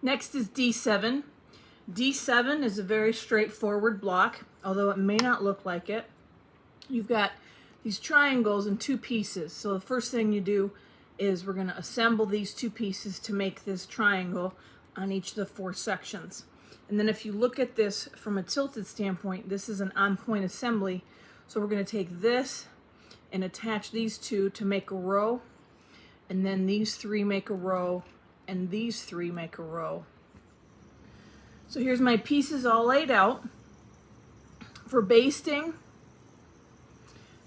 Next is D7. D7 is a very straightforward block, although it may not look like it. You've got these triangles in two pieces. So the first thing you do is we're going to assemble these two pieces to make this triangle on each of the four sections. And then if you look at this from a tilted standpoint, this is an on-point assembly. So we're going to take this and attach these two to make a row, and then these three make a row, and these three make a row. So here's my pieces all laid out. For basting,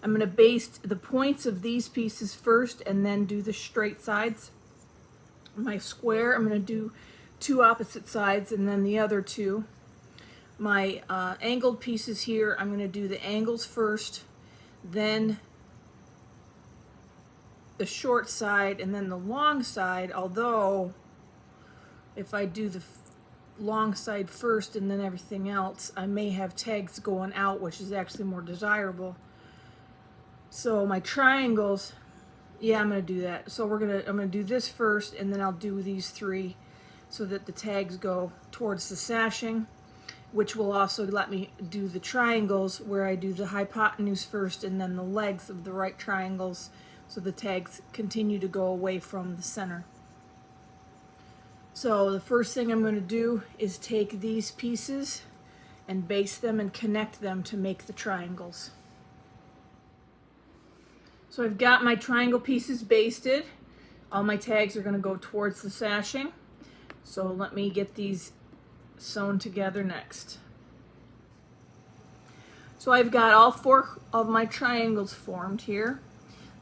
I'm going to baste the points of these pieces first and then do the straight sides. My square, I'm going to do two opposite sides and then the other two. My angled pieces here, I'm going to do the angles first, then the short side, and then the long side, although if I do the long side first and then everything else, I may have tags going out, which is actually more desirable. So my triangles, yeah, I'm going to do that. So I'm going to do this first, and then I'll do these three so that the tags go towards the sashing, which will also let me do the triangles where I do the hypotenuse first and then the legs of the right triangles, so the tags continue to go away from the center. So the first thing I'm going to do is take these pieces and baste them and connect them to make the triangles. So I've got my triangle pieces basted. All my tags are going to go towards the sashing. So let me get these sewn together next. So I've got all four of my triangles formed here.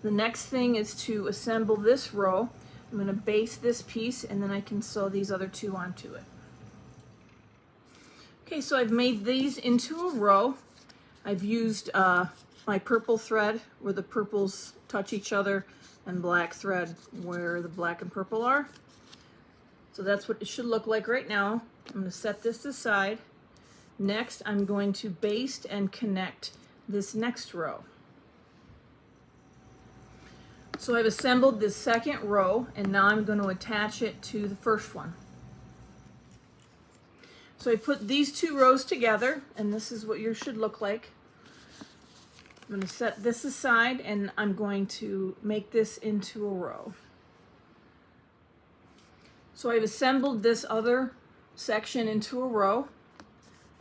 The next thing is to assemble this row. I'm going to baste this piece, and then I can sew these other two onto it. Okay, so I've made these into a row. I've used my purple thread where the purples touch each other and black thread where the black and purple are. So that's what it should look like right now. I'm going to set this aside. Next, I'm going to baste and connect this next row. So I've assembled this second row, and now I'm going to attach it to the first one. So I put these two rows together, and this is what yours should look like. I'm going to set this aside, and I'm going to make this into a row. So I've assembled this other section into a row,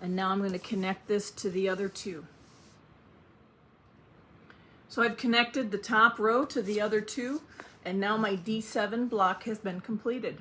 and now I'm going to connect this to the other two. So I've connected the top row to the other two, and now my D7 block has been completed.